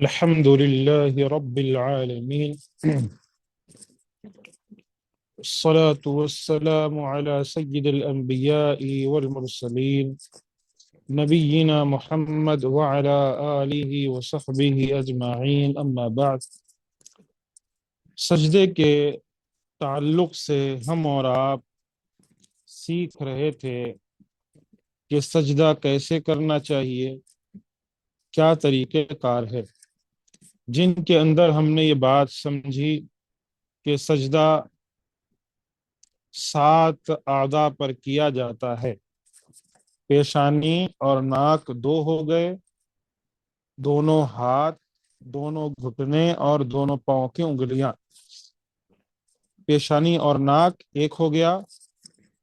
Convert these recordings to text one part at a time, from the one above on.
الحمد لله رب العالمين الصلاة والسلام على سيد الأنبياء والمرسلين نبينا محمد وعلى آله وصحبه أجمعين أما بعد. سجدے کے تعلق سے ہم اور آپ سیکھ رہے تھے کہ سجدہ کیسے کرنا چاہیے، کیا طریقہ کار ہے، جن کے اندر ہم نے یہ بات سمجھی کہ سجدہ 7 اعضاء پر کیا جاتا ہے. پیشانی اور ناک 2 ہو گئے، دونوں ہاتھ، دونوں گھٹنے اور دونوں پاؤں کی انگلیاں. پیشانی اور ناک 1 ہو گیا،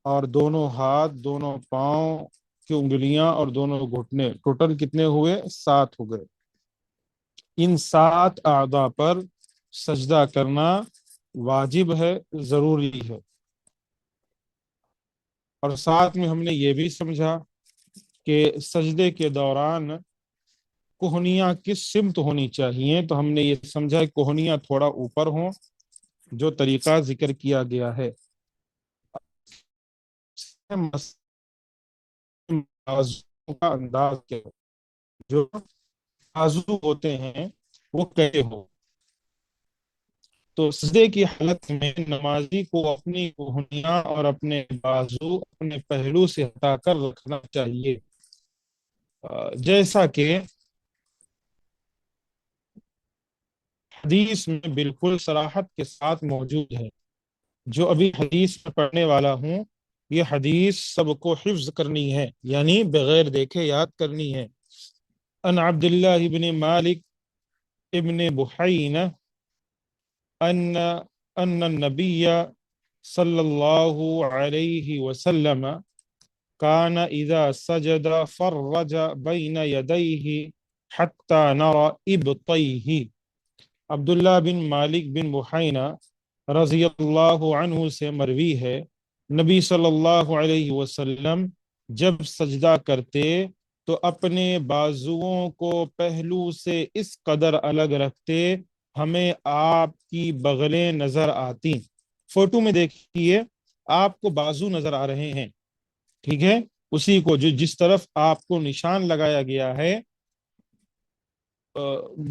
اور دونوں ہاتھ، دونوں پاؤں کی انگلیاں اور دونوں گھٹنے، ٹوٹل کتنے ہوئے؟ 7 ہو گئے. ان 7 اعضاء پر سجدہ کرنا واجب ہے، ضروری ہے. اور ساتھ میں ہم نے یہ بھی سمجھا کہ سجدے کے دوران کوہنیاں کس سمت ہونی چاہیے. تو ہم نے یہ سمجھا کہ کوہنیاں تھوڑا اوپر ہوں، جو طریقہ ذکر کیا گیا ہے. بازو کا انداز کیا، جو بازو ہوتے ہیں وہ کیسے ہو. تو سجدے کی حالت میں نمازی کو اپنی کوہنیاں اور اپنے بازو اپنے پہلو سے ہٹا کر رکھنا چاہیے، جیسا کہ حدیث میں بالکل صراحت کے ساتھ موجود ہے. جو ابھی حدیث میں پڑھنے والا ہوں، یہ حدیث سب کو حفظ کرنی ہے، یعنی بغیر دیکھے یاد کرنی ہے. ان عبداللہ ابن مالک ابن بحینہ ان النبی صلی اللہ علیہ وسلم کان اذا سجد فرج بین یدیہ حتی نرى ابطیہ. عبداللہ بن مالک بن بحینہ رضی اللہ عنہ سے مروی ہے، نبی صلی اللہ علیہ وسلم جب سجدہ کرتے تو اپنے بازوؤں کو پہلو سے اس قدر الگ رکھتے ہمیں آپ کی بغلیں نظر آتی. فوٹو میں دیکھیے، آپ کو بازو نظر آ رہے ہیں، ٹھیک ہے. اسی کو جس طرف آپ کو نشان لگایا گیا ہے،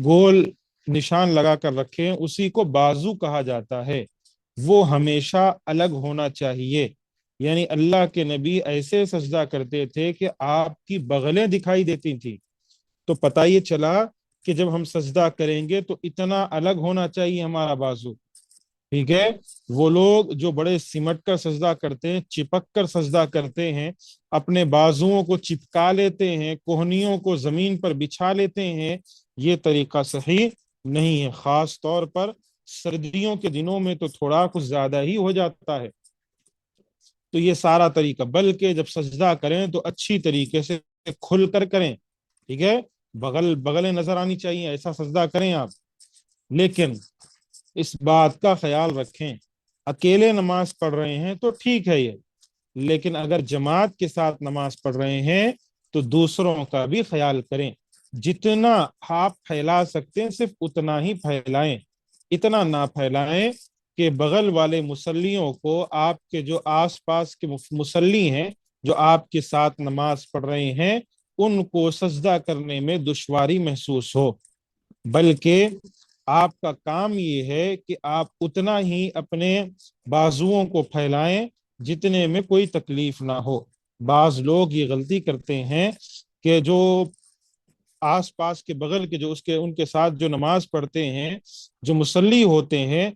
گول نشان لگا کر رکھیں، اسی کو بازو کہا جاتا ہے. وہ ہمیشہ الگ ہونا چاہیے. یعنی اللہ کے نبی ایسے سجدہ کرتے تھے کہ آپ کی بغلیں دکھائی دیتی تھی. تو پتہ یہ چلا کہ جب ہم سجدہ کریں گے تو اتنا الگ ہونا چاہیے ہمارا بازو، ٹھیک ہے. وہ لوگ جو بڑے سمٹ کر سجدہ کرتے ہیں، چپک کر سجدہ کرتے ہیں، اپنے بازوؤں کو چپکا لیتے ہیں، کوہنیوں کو زمین پر بچھا لیتے ہیں، یہ طریقہ صحیح نہیں ہے. خاص طور پر سردیوں کے دنوں میں تو تھوڑا کچھ زیادہ ہی ہو جاتا ہے. تو یہ سارا طریقہ، بلکہ جب سجدہ کریں تو اچھی طریقے سے کھل کر کریں، ٹھیک ہے. بغلیں نظر آنی چاہیے، ایسا سجدہ کریں آپ. لیکن اس بات کا خیال رکھیں، اکیلے نماز پڑھ رہے ہیں تو ٹھیک ہے یہ، لیکن اگر جماعت کے ساتھ نماز پڑھ رہے ہیں تو دوسروں کا بھی خیال کریں. جتنا آپ پھیلا سکتے ہیں صرف اتنا ہی پھیلائیں، اتنا نہ پھیلائیں کہ بغل والے مصلیوں کو، آپ کے جو آس پاس کے مصلی ہیں جو آپ کے ساتھ نماز پڑھ رہے ہیں، ان کو سجدہ کرنے میں دشواری محسوس ہو. بلکہ آپ کا کام یہ ہے کہ آپ اتنا ہی اپنے بازوؤں کو پھیلائیں جتنے میں کوئی تکلیف نہ ہو. بعض لوگ یہ غلطی کرتے ہیں کہ جو آس پاس کے بغل کے جو ان کے ساتھ جو نماز پڑھتے ہیں، جو مصلی ہوتے ہیں،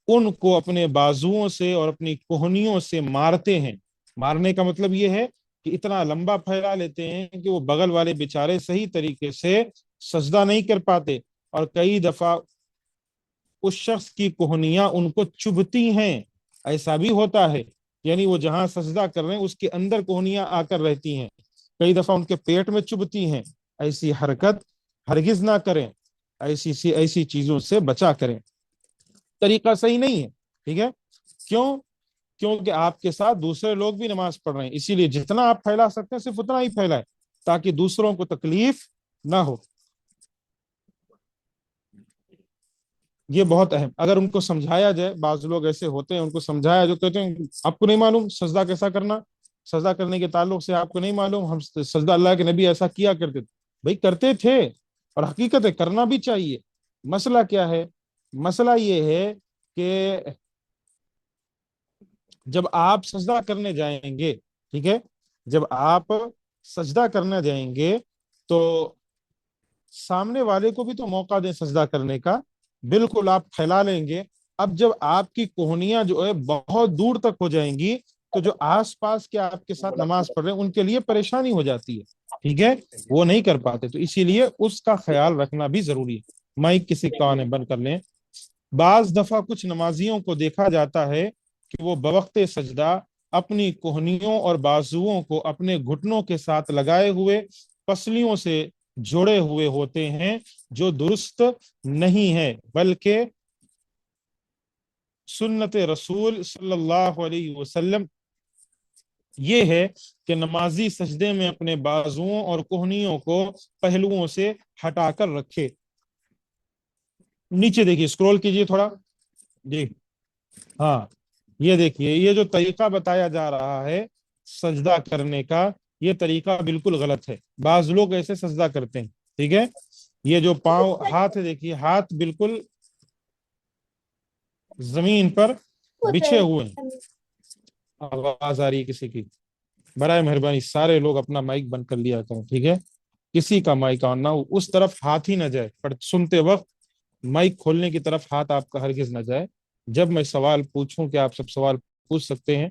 ان کو اپنے بازوؤں سے اور اپنی کوہنیوں سے مارتے ہیں. مارنے کا مطلب یہ ہے کہ اتنا لمبا پھیلا لیتے ہیں کہ وہ بغل والے بیچارے صحیح طریقے سے سجدہ نہیں کر پاتے، اور کئی دفعہ اس شخص کی کوہنیاں ان کو چبھتی ہیں. ایسا بھی ہوتا ہے، یعنی وہ جہاں سجدہ کر رہے ہیں اس کے اندر کوہنیاں آ کر رہتی ہیں، کئی دفعہ ان کے پیٹ میں چبھتی ہیں. ایسی حرکت ہرگز نہ کریں، ایسی چیزوں سے بچا کریں. طریقہ صحیح نہیں ہے، ٹھیک ہے. کیونکہ آپ کے ساتھ دوسرے لوگ بھی نماز پڑھ رہے ہیں، اسی لیے جتنا آپ پھیلا سکتے ہیں صرف اتنا ہی پھیلائیں تاکہ دوسروں کو تکلیف نہ ہو. یہ بہت اہم، اگر ان کو سمجھایا جائے، بعض لوگ ایسے ہوتے ہیں ان کو سمجھایا جو کہتے ہیں آپ کو نہیں معلوم سجدہ کیسا کرنا، سجدہ کرنے کے تعلق سے آپ کو نہیں معلوم، ہم سجدہ اللہ کے نبی ایسا کیا کرتے تھے، بھائی کرتے تھے، اور حقیقت ہے کرنا بھی چاہیے۔ مسئلہ کیا ہے؟ مسئلہ یہ ہے کہ جب آپ سجدہ کرنے جائیں گے، ٹھیک ہے، جب آپ سجدہ کرنے جائیں گے تو سامنے والے کو بھی تو موقع دیں سجدہ کرنے کا، بالکل آپ پھیلا لیں گے۔ اب جب آپ کی کوہنیاں جو ہے بہت دور تک ہو جائیں گی تو جو آس پاس کے آپ کے ساتھ نماز پڑھ رہے ہیں ان کے لیے پریشانی ہو جاتی ہے، ٹھیک ہے، وہ نہیں کر پاتے، تو اسی لیے اس کا خیال رکھنا بھی ضروری ہے۔ مائک کسی کان بند کر لیں۔ بعض دفعہ کچھ نمازیوں کو دیکھا جاتا ہے کہ وہ بوقت سجدہ اپنی کوہنیوں اور بازوؤں کو اپنے گھٹنوں کے ساتھ لگائے ہوئے پسلیوں سے جڑے ہوئے ہوتے ہیں، جو درست نہیں ہے، بلکہ سنت رسول صلی اللہ علیہ وسلم یہ ہے کہ نمازی سجدے میں اپنے بازوؤں اور کوہنیوں کو پہلوؤں سے ہٹا کر رکھے۔ نیچے دیکھیے، اسکرول کیجیے تھوڑا جی، ہاں، یہ دیکھیے یہ جو طریقہ بتایا جا رہا ہے سجدہ کرنے کا، یہ طریقہ بالکل غلط ہے، بعض لوگ ایسے سجدہ کرتے ہیں، ٹھیک ہے، یہ جو پاؤں ہاتھ ہے دیکھیے ہاتھ بالکل زمین پر بچھے ہوئے ہیں۔ آواز آ رہی ہے کسی کی؟ برائے مہربانی سارے لوگ اپنا مائک بند کر لیا کریں، ٹھیک ہے، کسی کا مائک آن نہ ہو، اس طرف ہاتھ ہی نہ جائے، پر سنتے وقت مائک کھولنے کی طرف ہاتھ آپ کا ہرگز نہ جائے۔ جب میں سوال پوچھوں کہ آپ سب سوال پوچھ سکتے ہیں،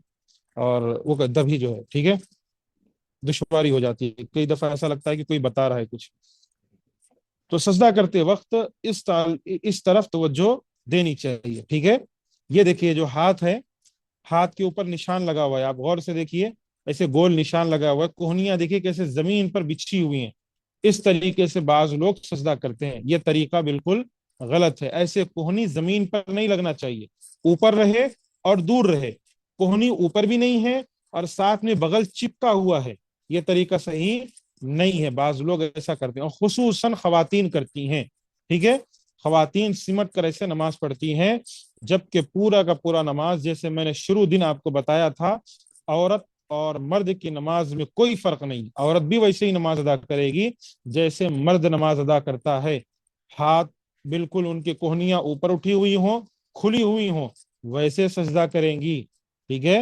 اور وہ تبھی جو ہے ٹھیک ہے، دشواری ہو جاتی ہے، کئی دفعہ ایسا لگتا ہے کہ کوئی بتا رہا ہے کچھ۔ تو سجدہ کرتے وقت اس طرف توجہ دینی چاہیے، ٹھیک ہے۔ یہ دیکھیے جو ہاتھ ہے، ہاتھ کے اوپر نشان لگا ہوا ہے، آپ غور سے دیکھیے، ایسے گول نشان لگا ہوا ہے، کوہنیاں دیکھیے کیسے زمین پر بچھی ہوئی ہیں، اس طریقے سے بعض لوگ سجدہ کرتے ہیں، یہ طریقہ بالکل غلط ہے، ایسے کوہنی زمین پر نہیں لگنا چاہیے، اوپر رہے اور دور رہے، کوہنی اوپر بھی نہیں ہے اور ساتھ میں بغل چپکا ہوا ہے، یہ طریقہ صحیح نہیں ہے، بعض لوگ ایسا کرتے ہیں، اور خصوصاً خواتین کرتی ہیں، ٹھیک ہے، خواتین سمٹ کر ایسے نماز پڑھتی ہیں، جبکہ پورا کا پورا نماز، جیسے میں نے شروع دن آپ کو بتایا تھا، عورت اور مرد کی نماز میں کوئی فرق نہیں، عورت بھی ویسے ہی نماز ادا کرے گی جیسے مرد نماز ادا کرتا ہے، ہاتھ بالکل ان کی کوہنیاں اوپر اٹھی ہوئی ہوں، کھلی ہوئی ہوں، ویسے سجدہ کریں گی، ٹھیک ہے۔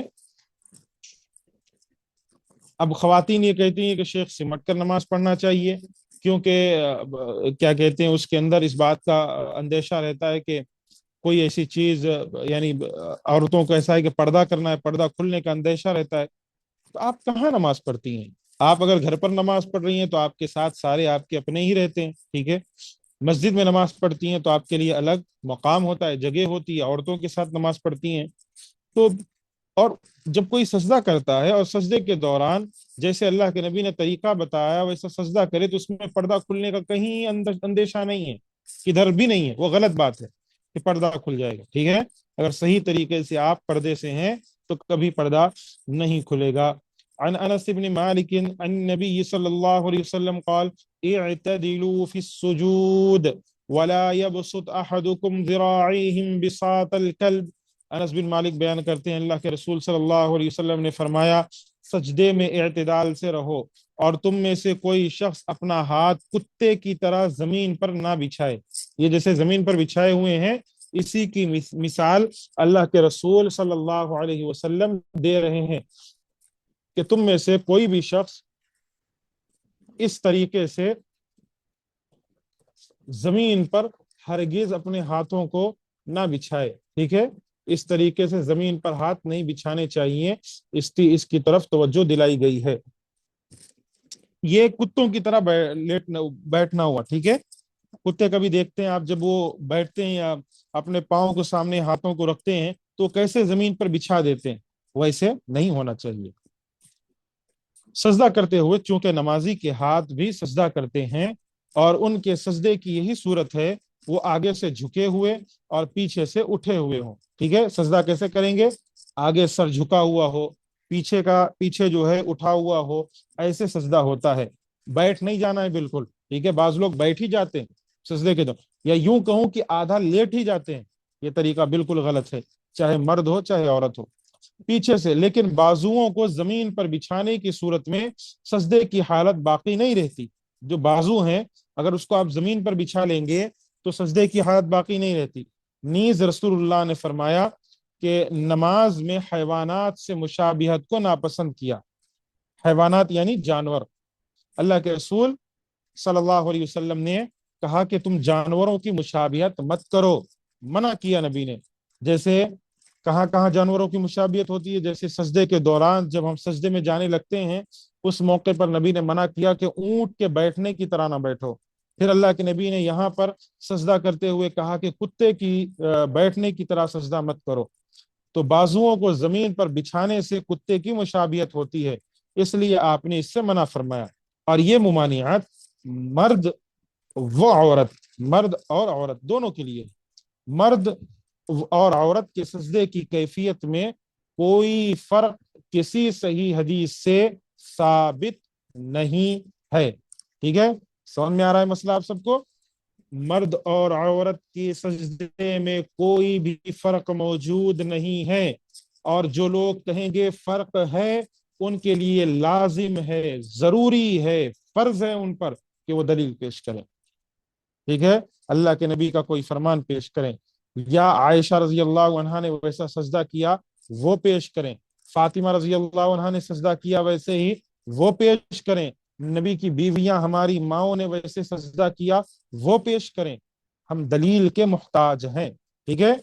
اب خواتین یہ کہتی ہیں کہ شیخ سمٹ کر نماز پڑھنا چاہیے، کیونکہ کیا کہتے ہیں اس کے اندر اس بات کا اندیشہ رہتا ہے کہ کوئی ایسی چیز، یعنی عورتوں کو ایسا ہے کہ پردہ کرنا ہے، پردہ کھلنے کا اندیشہ رہتا ہے، تو آپ کہاں نماز پڑھتی ہیں؟ آپ اگر گھر پر نماز پڑھ رہی ہیں تو آپ کے ساتھ سارے آپ کے اپنے ہی رہتے ہیں، ٹھیک ہے، مسجد میں نماز پڑھتی ہیں تو آپ کے لیے الگ مقام ہوتا ہے، جگہ ہوتی ہے، عورتوں کے ساتھ نماز پڑھتی ہیں تو، اور جب کوئی سجدہ کرتا ہے اور سجدے کے دوران جیسے اللہ کے نبی نے طریقہ بتایا ویسا سجدہ کرے تو اس میں پردہ کھلنے کا کہیں اندیشہ نہیں ہے، کدھر بھی نہیں ہے، وہ غلط بات ہے کہ پردہ کھل جائے گا، ٹھیک ہے، اگر صحیح طریقے سے آپ پردے سے ہیں تو کبھی پردہ نہیں کھلے گا۔ عن انس بن مالک عن النبي صلی اللہ علیہ وسلم قال اعتدلوا في السجود ولا يبسط احدكم ذراعيه بساط الكلب۔ انس بن مالک بیان کرتے ہیں اللہ کے رسول صلی اللہ علیہ وسلم نے فرمایا سجدے میں اعتدال سے رہو، اور تم میں سے کوئی شخص اپنا ہاتھ کتے کی طرح زمین پر نہ بچھائے، یہ جیسے زمین پر بچھائے ہوئے ہیں اسی کی مثال اللہ کے رسول صلی اللہ علیہ وسلم دے رہے ہیں کہ تم میں سے کوئی بھی شخص اس طریقے سے زمین پر ہرگز اپنے ہاتھوں کو نہ بچھائے، ٹھیک ہے، اس طریقے سے زمین پر ہاتھ نہیں بچھانے چاہیے، اس کی طرف توجہ دلائی گئی ہے۔ یہ کتوں کی طرح بیٹھنا ہوا، ٹھیک ہے، کتے کبھی دیکھتے ہیں آپ جب وہ بیٹھتے ہیں یا اپنے پاؤں کو سامنے ہاتھوں کو رکھتے ہیں تو کیسے زمین پر بچھا دیتے ہیں، ویسے نہیں ہونا چاہیے۔ سجدہ کرتے ہوئے چونکہ نمازی کے ہاتھ بھی سجدہ کرتے ہیں اور ان کے سجدے کی یہی صورت ہے، وہ آگے سے جھکے ہوئے اور پیچھے سے اٹھے ہوئے ہوں، ٹھیک ہے، سجدہ کیسے کریں گے؟ آگے سر جھکا ہوا ہو، پیچھے جو ہے اٹھا ہوا ہو، ایسے سجدہ ہوتا ہے، بیٹھ نہیں جانا ہے بالکل، ٹھیک ہے، بعض لوگ بیٹھ ہی جاتے ہیں سجدے کے دو، یا یوں کہوں کہ آدھا لیٹ ہی جاتے ہیں، یہ طریقہ بالکل غلط ہے، چاہے مرد ہو چاہے عورت ہو، پیچھے سے۔ لیکن بازوؤں کو زمین پر بچھانے کی صورت میں سجدے کی حالت باقی نہیں رہتی۔ جو بازو ہیں اگر اس کو آپ زمین پر بچھا لیں گے تو سجدے کی حالت باقی نہیں رہتی۔ نیز رسول اللہ نے فرمایا کہ نماز میں حیوانات سے مشابہت کو ناپسند کیا۔ حیوانات یعنی جانور۔ اللہ کے رسول صلی اللہ علیہ وسلم نے کہا کہ تم جانوروں کی مشابہت مت کرو، منع کیا نبی نے۔ جیسے کہاں کہاں جانوروں کی مشابہت ہوتی ہے؟ جیسے سجدے کے دوران جب ہم سجدے میں جانے لگتے ہیں اس موقع پر نبی نے منع کیا کہ اونٹ کے بیٹھنے کی طرح نہ بیٹھو۔ پھر اللہ کے نبی نے یہاں پر سجدہ کرتے ہوئے کہا کہ کتے کی بیٹھنے کی طرح سجدہ مت کرو۔ تو بازوؤں کو زمین پر بچھانے سے کتے کی مشابہت ہوتی ہے، اس لیے آپ نے اس سے منع فرمایا۔ اور یہ ممانعات مرد و عورت، مرد اور عورت دونوں کے لیے، مرد اور عورت کے سجدے کی کیفیت میں کوئی فرق کسی صحیح حدیث سے ثابت نہیں ہے۔ ٹھیک ہے، سمجھ میں آ رہا ہے مسئلہ آپ سب کو؟ مرد اور عورت کی سجدے میں کوئی بھی فرق موجود نہیں ہے، اور جو لوگ کہیں گے فرق ہے ان کے لیے لازم ہے، ضروری ہے، فرض ہے ان پر کہ وہ دلیل پیش کریں۔ ٹھیک ہے، اللہ کے نبی کا کوئی فرمان پیش کریں، یا عائشہ رضی اللہ عنہا نے ویسا سجدہ کیا وہ پیش کریں، فاطمہ رضی اللہ عنہا نے سجدہ کیا ویسے ہی وہ پیش کریں، نبی کی بیویاں ہماری ماؤں نے ویسے سجدہ کیا وہ پیش کریں۔ ہم دلیل کے محتاج ہیں۔ ٹھیک ہے،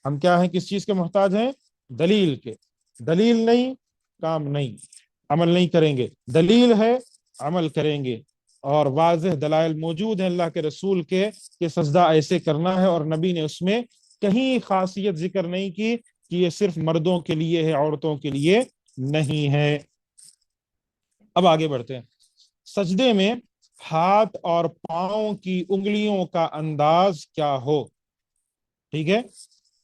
ہم کیا ہیں، کس چیز کے محتاج ہیں؟ دلیل کے۔ دلیل نہیں کام نہیں، عمل نہیں کریں گے، دلیل ہے عمل کریں گے، اور واضح دلائل موجود ہیں اللہ کے رسول کے کہ سجدہ ایسے کرنا ہے، اور نبی نے اس میں کہیں خاصیت ذکر نہیں کی کہ یہ صرف مردوں کے لیے ہے عورتوں کے لیے نہیں ہے۔ اب آگے بڑھتے ہیں۔ سجدے میں ہاتھ اور پاؤں کی انگلیوں کا انداز کیا ہو؟ ٹھیک ہے،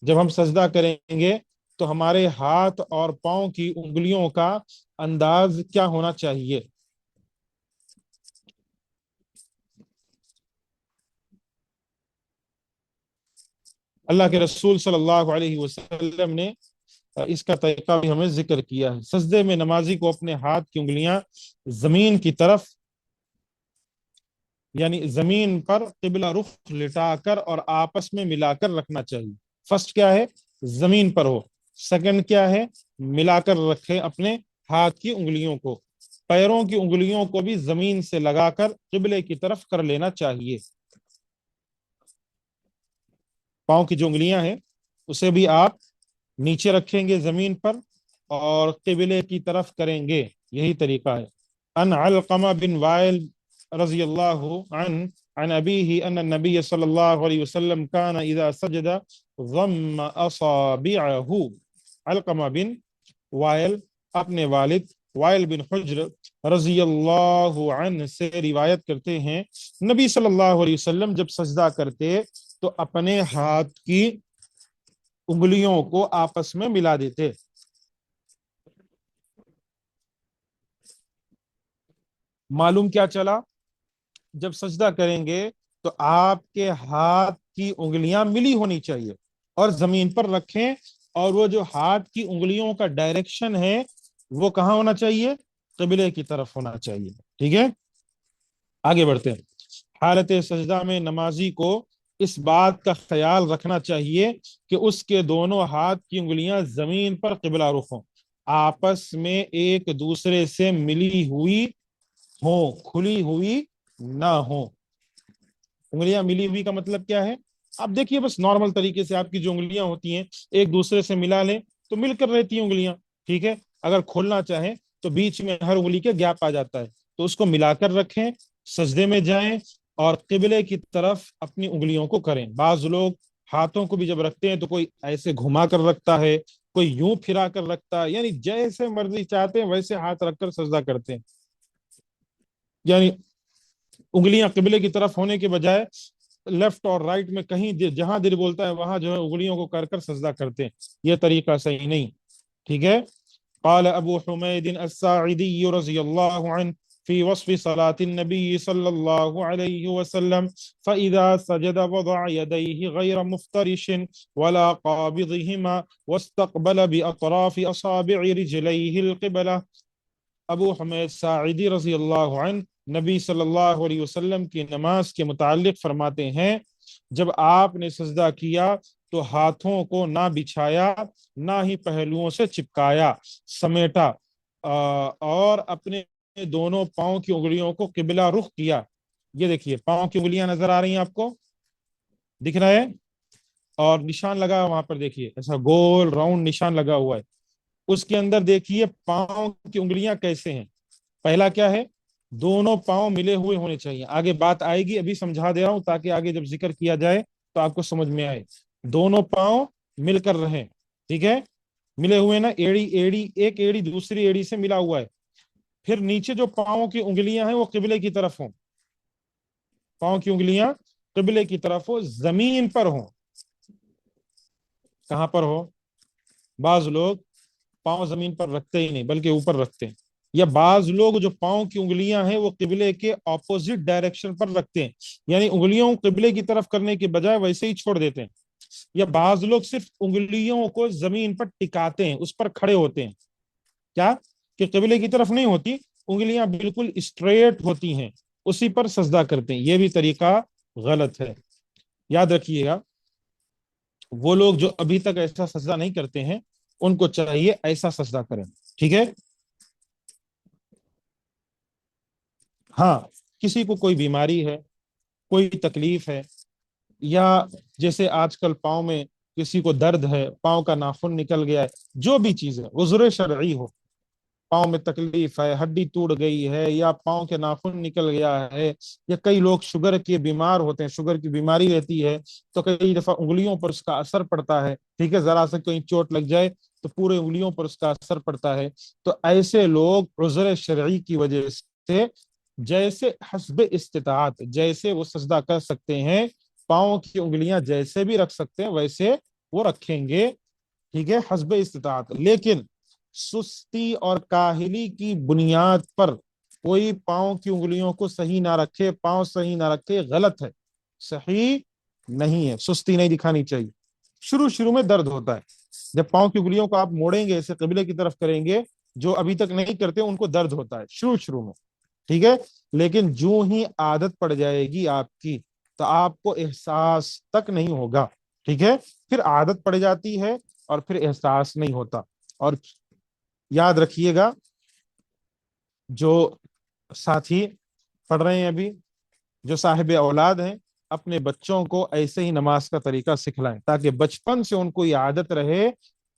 جب ہم سجدہ کریں گے تو ہمارے ہاتھ اور پاؤں کی انگلیوں کا انداز کیا ہونا چاہیے؟ اللہ کے رسول صلی اللہ علیہ وسلم نے اس کا طریقہ بھی ہمیں ذکر کیا ہے۔ سجدے میں نمازی کو اپنے ہاتھ کی انگلیاں زمین کی طرف، یعنی زمین پر قبلہ رخ لٹا کر اور آپس میں ملا کر رکھنا چاہیے۔ فرسٹ کیا ہے؟ زمین پر ہو۔ سیکنڈ کیا ہے؟ ملا کر رکھیں اپنے ہاتھ کی انگلیوں کو۔ پیروں کی انگلیوں کو بھی زمین سے لگا کر قبلے کی طرف کر لینا چاہیے۔ پاؤں کی جو انگلیاں ہیں اسے بھی آپ نیچے رکھیں گے زمین پر اور قبلے کی طرف کریں گے، یہی طریقہ ہے۔ ان علقمہ بن وائل رضی اللہ عنہ عن ابیہ ان النبی صلی اللہ علیہ وسلم کان اذا سجد ضم اصابعہ۔ علقمہ بن وائل اپنے والد وائل بن حجر رضی اللہ عنہ سے روایت کرتے ہیں، نبی صلی اللہ علیہ وسلم جب سجدہ کرتے تو اپنے ہاتھ کی انگلیوں کو آپس میں ملا دیتے۔ معلوم کیا چلا؟ جب سجدہ کریں گے تو آپ کے ہاتھ کی انگلیاں ملی ہونی چاہیے اور زمین پر رکھیں، اور وہ جو ہاتھ کی انگلیوں کا ڈائریکشن ہے وہ کہاں ہونا چاہیے؟ قبلے کی طرف ہونا چاہیے۔ ٹھیک ہے، آگے بڑھتے ہیں۔ حالت سجدہ میں نمازی کو اس بات کا خیال رکھنا چاہیے کہ اس کے دونوں ہاتھ کی انگلیاں زمین پر قبلہ رخ ہوں، آپس میں ایک دوسرے سے ملی ہوئی ہوں، کھلی ہوئی نہ ہوں۔ انگلیاں ملی ہوئی کا مطلب کیا ہے؟ آپ دیکھیے بس نارمل طریقے سے آپ کی جو انگلیاں ہوتی ہیں ایک دوسرے سے ملا لیں تو مل کر رہتی ہیں انگلیاں۔ ٹھیک ہے، اگر کھولنا چاہیں تو بیچ میں ہر انگلی کے گیپ آ جاتا ہے، تو اس کو ملا کر رکھیں، سجدے میں جائیں اور قبلے کی طرف اپنی انگلیوں کو کریں۔ بعض لوگ ہاتھوں کو بھی جب رکھتے ہیں تو کوئی ایسے گھما کر رکھتا ہے، کوئی یوں پھرا کر رکھتا ہے، یعنی جیسے مرضی چاہتے ہیں ویسے ہاتھ رکھ کر سجدہ کرتے ہیں، یعنی انگلیاں قبلے کی طرف ہونے کے بجائے لیفٹ اور رائٹ میں کہیں جہاں دل بولتا ہے وہاں جو ہے انگلیوں کو کر کر سجدہ کرتے ہیں، یہ طریقہ صحیح نہیں۔ ٹھیک ہے، قال ابو حمید الساعدی رضی اللہ عنہ في وصف صلاة النبي صلى الله عليه وسلم فإذا سجد وضع يديه غير مفترش ولا قابضهما واستقبل بأطراف أصابع رجليه القبلة. ابو حمید ساعدی رضی اللہ عنہ نبی صلی اللہ علیہ وسلم کی نماز کے متعلق فرماتے ہیں جب آپ نے سجدہ کیا تو ہاتھوں کو نہ بچھایا نہ ہی پہلوؤں سے چپکایا سمیٹا اور اپنے دونوں پاؤں کی انگلیوں کو قبلہ رخ کیا. یہ دیکھیے پاؤں کی انگلیاں نظر آ رہی ہیں آپ کو دکھ رہا ہے اور نشان لگا وہاں پر دیکھیے ایسا گول راؤنڈ نشان لگا ہوا ہے. اس کے اندر دیکھیے پاؤں کی انگلیاں کیسے ہیں. پہلا کیا ہے دونوں پاؤں ملے ہوئے ہونے چاہیے. آگے بات آئے گی ابھی سمجھا دے رہا ہوں تاکہ آگے جب ذکر کیا جائے تو آپ کو سمجھ میں آئے. دونوں پاؤں مل کر رہیں ٹھیک ہے ملے ہوئے نا ایڑی ایک ایڑی دوسری ایڑی سے ملا ہوا ہے. پھر نیچے جو پاؤں کی انگلیاں ہیں وہ قبلے کی طرف ہوں. پاؤں کی انگلیاں قبلے کی طرف ہو زمین پر ہوں. کہاں پر ہو بعض لوگ پاؤں زمین پر رکھتے ہی نہیں بلکہ اوپر رکھتے ہیں یا بعض لوگ جو پاؤں کی انگلیاں ہیں وہ قبلے کے اپوزٹ ڈائریکشن پر رکھتے ہیں یعنی انگلیوں قبلے کی طرف کرنے کے بجائے ویسے ہی چھوڑ دیتے ہیں. یا بعض لوگ صرف انگلیوں کو زمین پر ٹکاتے ہیں اس پر کھڑے ہوتے ہیں کیا کہ قبلے کی طرف نہیں ہوتی انگلیاں بالکل اسٹریٹ ہوتی ہیں اسی پر سجدہ کرتے ہیں. یہ بھی طریقہ غلط ہے. یاد رکھیے گا وہ لوگ جو ابھی تک ایسا سجدہ نہیں کرتے ہیں ان کو چاہیے ایسا سجدہ کریں ٹھیک ہے. ہاں کسی کو کوئی بیماری ہے کوئی تکلیف ہے یا جیسے آج کل پاؤں میں کسی کو درد ہے پاؤں کا ناخن نکل گیا ہے جو بھی چیز ہے عذر شرعی ہو پاؤں میں تکلیف ہے ہڈی ٹوٹ گئی ہے یا پاؤں کے ناخن نکل گیا ہے یا کئی لوگ شوگر کے بیمار ہوتے ہیں شوگر کی بیماری رہتی ہے تو کئی دفعہ انگلیوں پر اس کا اثر پڑتا ہے ٹھیک ہے ذرا سے کوئی چوٹ لگ جائے تو پورے انگلیوں پر اس کا اثر پڑتا ہے. تو ایسے لوگ عذر شرعی کی وجہ سے جیسے حسب استطاعت جیسے وہ سجدہ کر سکتے ہیں پاؤں کی انگلیاں جیسے بھی رکھ سکتے ہیں ویسے وہ رکھیں گے ٹھیک ہے حسب استطاعت. لیکن سستی اور کاہلی کی بنیاد پر کوئی پاؤں کی انگلیوں کو صحیح نہ رکھے پاؤں صحیح نہ رکھے غلط ہے صحیح نہیں ہے. سستی نہیں دکھانی چاہیے. شروع میں درد ہوتا ہے جب پاؤں کی انگلیوں کو آپ موڑیں گے ایسے قبلے کی طرف کریں گے جو ابھی تک نہیں کرتے ان کو درد ہوتا ہے شروع میں ٹھیک ہے. لیکن جو ہی عادت پڑ جائے گی آپ کی تو آپ کو احساس تک نہیں ہوگا ٹھیک ہے. پھر عادت پڑ جاتی ہے اور پھر احساس نہیں ہوتا. اور یاد رکھیے گا جو ساتھی پڑھ رہے ہیں ابھی جو صاحب اولاد ہیں اپنے بچوں کو ایسے ہی نماز کا طریقہ سکھلائیں تاکہ بچپن سے ان کو یہ عادت رہے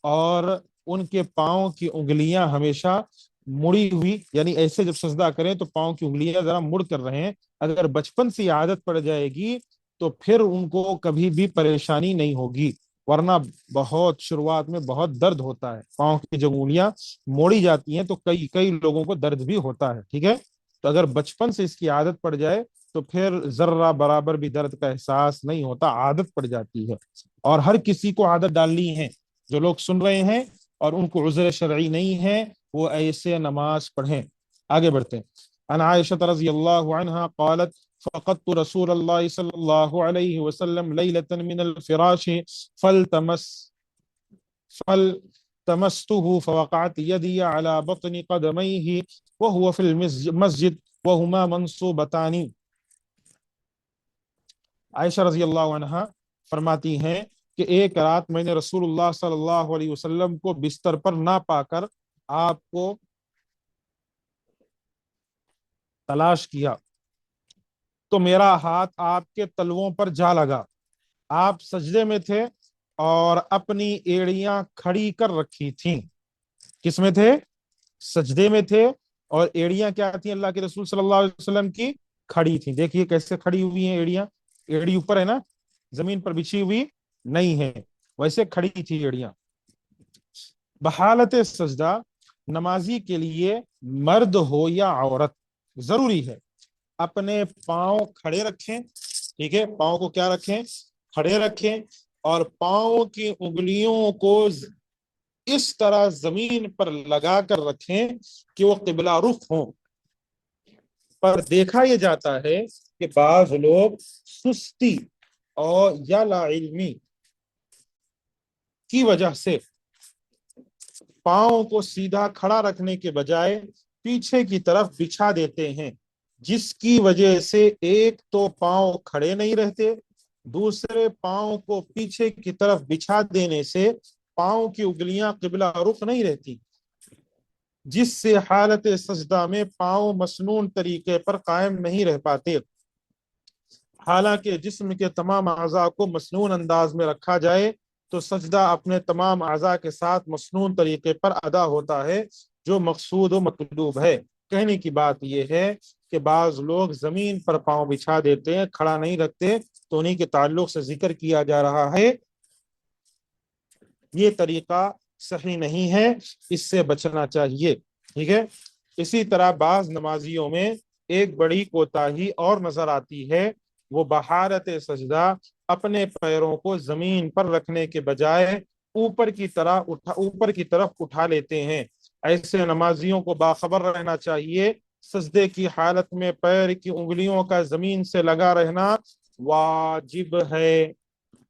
اور ان کے پاؤں کی انگلیاں ہمیشہ مڑی ہوئی یعنی ایسے جب سجدہ کریں تو پاؤں کی انگلیاں ذرا مڑ کر رہیں. اگر بچپن سے عادت پڑ جائے گی تو پھر ان کو کبھی بھی پریشانی نہیں ہوگی ورنہ بہت شروعات میں بہت درد ہوتا ہے. پاؤں کی جو انگلیاں موڑی جاتی ہیں تو کئی لوگوں کو درد بھی ہوتا ہے ٹھیک ہے. تو اگر بچپن سے اس کی عادت پڑ جائے تو پھر ذرہ برابر بھی درد کا احساس نہیں ہوتا عادت پڑ جاتی ہے. اور ہر کسی کو عادت ڈالنی ہے. جو لوگ سن رہے ہیں اور ان کو عذر شرعی نہیں ہے وہ ایسے نماز پڑھیں. آگے بڑھتے ہیں. عن عائشة رضی اللہ عنہا قالت فقدت رسول اللہ صلی اللہ علیہ وسلم لیلة من الفراش فالتمسته فوقعت يدي على بطن قدميه وهو في المسجد وهما منصوبتان. عائشہ رضی اللہ عنہا فرماتی ہیں کہ ایک رات میں نے رسول اللہ صلی اللہ علیہ وسلم کو بستر پر نہ پا کر آپ کو تلاش کیا تو میرا ہاتھ آپ کے تلووں پر جا لگا. آپ سجدے میں تھے اور اپنی ایڑیاں کھڑی کر رکھی تھیں. کس میں تھے سجدے میں تھے اور ایڑیاں کیا تھیں اللہ کے رسول صلی اللہ علیہ وسلم کی کھڑی تھیں. دیکھیے کیسے کھڑی ہوئی ہیں ایڑیاں ایڑی اوپر ہے نا زمین پر بچھی ہوئی نہیں ہے ویسے کھڑی تھی ایڑیاں. بحالت سجدہ نمازی کے لیے مرد ہو یا عورت ضروری ہے اپنے پاؤں کھڑے رکھیں ٹھیک ہے. پاؤں کو کیا رکھیں کھڑے رکھیں اور پاؤں کی انگلیوں کو اس طرح زمین پر لگا کر رکھیں کہ وہ قبلہ رخ ہوں. پر دیکھا یہ جاتا ہے کہ بعض لوگ سستی اور یا لا علمی کی وجہ سے پاؤں کو سیدھا کھڑا رکھنے کے بجائے پیچھے کی طرف بچھا دیتے ہیں، جس کی وجہ سے ایک تو پاؤں کھڑے نہیں رہتے، دوسرے پاؤں کو پیچھے کی طرف بچھا دینے سے پاؤں کی انگلیاں قبلہ رخ نہیں رہتی، جس سے حالت سجدہ میں پاؤں مسنون طریقے پر قائم نہیں رہ پاتے۔ حالانکہ جسم کے تمام اعضاء کو مسنون انداز میں رکھا جائے تو سجدہ اپنے تمام اعضاء کے ساتھ مسنون طریقے پر ادا ہوتا ہے، جو مقصود و مطلوب ہے۔ کہنے کی بات یہ ہے کہ بعض لوگ زمین پر پاؤں بچھا دیتے ہیں، کھڑا نہیں رکھتے، تو انہی کے تعلق سے ذکر کیا جا رہا ہے یہ طریقہ صحیح نہیں ہے، اس سے بچنا چاہیے، ٹھیک ہے۔ اسی طرح بعض نمازیوں میں ایک بڑی کوتاہی اور نظر آتی ہے، وہ بحالت سجدہ اپنے پیروں کو زمین پر رکھنے کے بجائے اوپر کی طرف اٹھا لیتے ہیں۔ ایسے نمازیوں کو باخبر رہنا چاہیے سجدے کی حالت میں پیر کی انگلیوں کا زمین سے لگا رہنا واجب ہے۔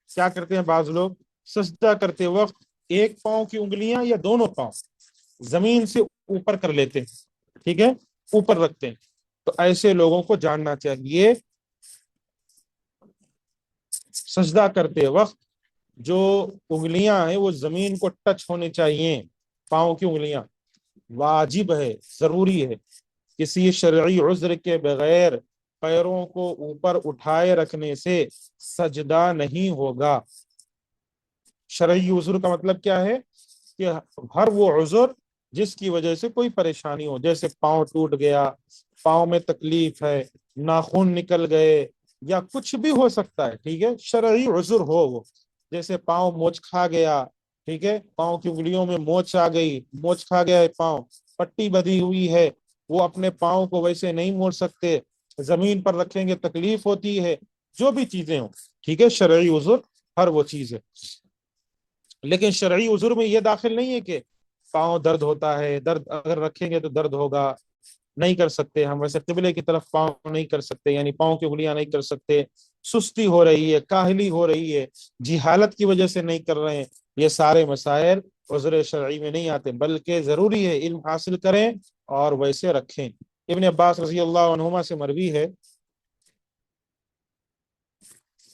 کیا کرتے ہیں بعض لوگ؟ سجدہ کرتے وقت ایک پاؤں کی انگلیاں یا دونوں پاؤں زمین سے اوپر کر لیتے ہیں، ٹھیک ہے، اوپر رکھتے ہیں۔ تو ایسے لوگوں کو جاننا چاہیے سجدہ کرتے وقت جو انگلیاں ہیں وہ زمین کو ٹچ ہونے چاہیے، پاؤں کی انگلیاں واجب ہے، ضروری ہے۔ کسی شرعی عذر کے بغیر پیروں کو اوپر اٹھائے رکھنے سے سجدہ نہیں ہوگا۔ شرعی عذر کا مطلب کیا ہے کہ ہر وہ عذر جس کی وجہ سے کوئی پریشانی ہو، جیسے پاؤں ٹوٹ گیا، پاؤں میں تکلیف ہے، ناخن نکل گئے، یا کچھ بھی ہو سکتا ہے، ٹھیک ہے، شرعی عذر ہو وہ، جیسے پاؤں موچ کھا گیا، ٹھیک ہے، پاؤں کی انگلیوں میں موچ آ گئی، موچ کھا گیا ہے، پاؤں پٹی بدھی ہوئی ہے، وہ اپنے پاؤں کو ویسے نہیں موڑ سکتے، زمین پر رکھیں گے تکلیف ہوتی ہے، جو بھی چیزیں ہوں، ٹھیک ہے، شرعی عذر ہر وہ چیز ہے۔ لیکن شرعی عذر میں یہ داخل نہیں ہے کہ پاؤں درد ہوتا ہے، درد اگر رکھیں گے تو درد ہوگا، نہیں کر سکتے ہم ویسے قبلے کی طرف پاؤں نہیں کر سکتے، یعنی پاؤں کی انگلیاں نہیں کر سکتے، سستی ہو رہی ہے، کاہلی ہو رہی ہے، جہالت کی وجہ سے نہیں کر رہے ہیں، یہ سارے مسائل عذر شرعی میں نہیں آتے، بلکہ ضروری ہے علم حاصل کریں اور ویسے رکھیں۔ ابن عباس رضی اللہ عنہما سے مروی ہے،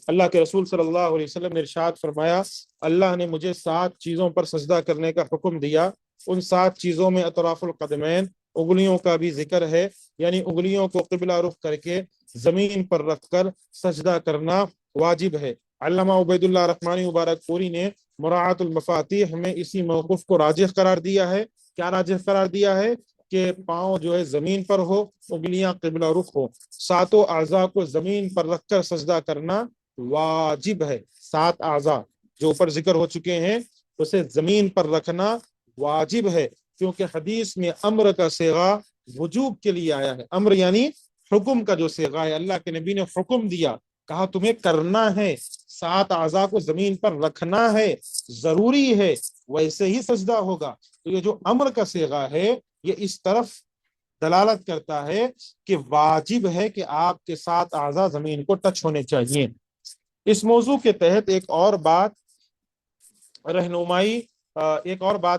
اللہ کے رسول صلی اللہ علیہ وسلم نے ارشاد فرمایا، اللہ نے مجھے 7 چیزوں پر سجدہ کرنے کا حکم دیا، ان 7 چیزوں میں اطراف القدمین، انگلیوں کا بھی ذکر ہے، یعنی انگلیوں کو قبلہ رخ کر کے زمین پر رکھ کر سجدہ کرنا واجب ہے۔ علامہ عبید اللہ رحمانی مبارک پوری نے مراعات المفاتیح میں اسی موقف کو راجح قرار دیا ہے۔ کیا راجح قرار دیا ہے؟ کہ پاؤں جو ہے زمین پر ہو، انگلیاں قبلہ رخ ہو، 7 اعضاء کو زمین پر رکھ کر سجدہ کرنا واجب ہے۔ 7 اعضاء جو اوپر ذکر ہو چکے ہیں اسے زمین پر رکھنا واجب ہے، کیونکہ حدیث میں امر کا صیغہ وجوب کے لیے آیا ہے۔ امر یعنی حکم کا جو صیغہ ہے، اللہ کے نبی نے حکم دیا، کہا تمہیں کرنا ہے، 7 اعضاء کو زمین پر رکھنا ہے، ضروری ہے، ویسے ہی سجدہ ہوگا۔ تو یہ جو امر کا صیغہ ہے یہ اس طرف دلالت کرتا ہے کہ واجب ہے کہ آپ کے 7 اعضاء زمین کو ٹچ ہونے چاہیے۔ اس موضوع کے تحت ایک اور بات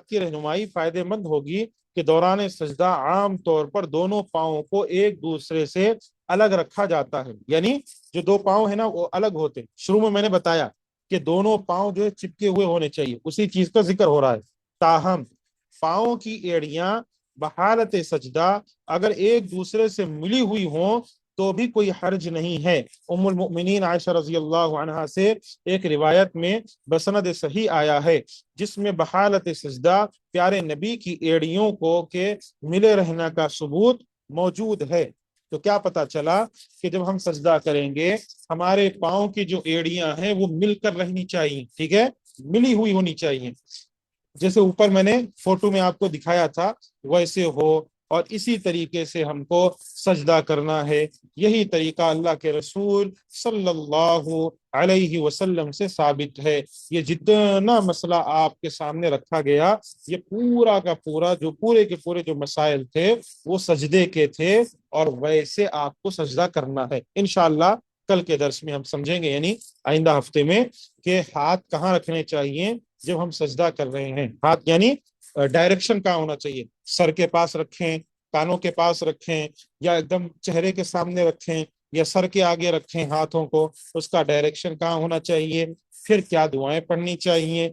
کی رہنمائی فائدہ مند ہوگی کہ دوران سجدہ عام طور پر دونوں پاؤں کو ایک دوسرے سے الگ رکھا جاتا ہے، یعنی جو 2 پاؤں ہیں نا وہ الگ ہوتے ہیں۔ شروع میں نے بتایا کہ دونوں پاؤں جو ہے چپکے ہوئے ہونے چاہیے، اسی چیز کا ذکر ہو رہا ہے۔ تاہم پاؤں کی ایڑیاں بحالت سجدہ اگر ایک دوسرے سے ملی ہوئی ہوں تو بھی کوئی حرج نہیں ہے۔ ام المؤمنین عائشہ رضی اللہ عنہا سے ایک روایت میں بسند صحیح آیا ہے جس میں بحالت سجدہ پیارے نبی کی ایڑیوں کو کے ملے رہنے کا ثبوت موجود ہے۔ تو کیا پتا چلا کہ جب ہم سجدہ کریں گے ہمارے پاؤں کی جو ایڑیاں ہیں وہ مل کر رہنی چاہیے، ٹھیک ہے، ملی ہوئی ہونی چاہیے، جیسے اوپر میں نے فوٹو میں آپ کو دکھایا تھا ویسے ہو، اور اسی طریقے سے ہم کو سجدہ کرنا ہے۔ یہی طریقہ اللہ کے رسول صلی اللہ علیہ وسلم سے ثابت ہے۔ یہ جتنا مسئلہ آپ کے سامنے رکھا گیا، یہ پورا کا پورا جو پورے کے پورے جو مسائل تھے وہ سجدے کے تھے، اور ویسے آپ کو سجدہ کرنا ہے۔ انشاءاللہ کل کے درس میں ہم سمجھیں گے، یعنی آئندہ ہفتے میں، کہ ہاتھ کہاں رکھنے چاہیے جب ہم سجدہ کر رہے ہیں۔ ہاتھ یعنی ڈائریکشن کہاں ہونا چاہیے، سر کے پاس رکھیں، کانوں کے پاس رکھیں، یا ایک دم چہرے کے سامنے رکھیں، یا سر کے آگے رکھیں ہاتھوں کو، اس کا ڈائریکشن کہاں ہونا چاہیے، پھر کیا دعائیں پڑھنی چاہیے،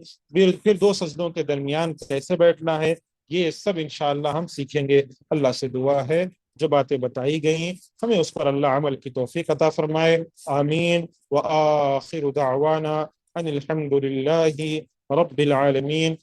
پھر دو سجدوں کے درمیان کیسے بیٹھنا ہے، یہ سب انشاءاللہ ہم سیکھیں گے۔ اللہ سے دعا ہے جو باتیں بتائی گئیں ہمیں اس پر اللہ عمل کی توفیق عطا فرمائے، آمین۔ وآخر دعوانا ان الحمد للہ رب العالمین۔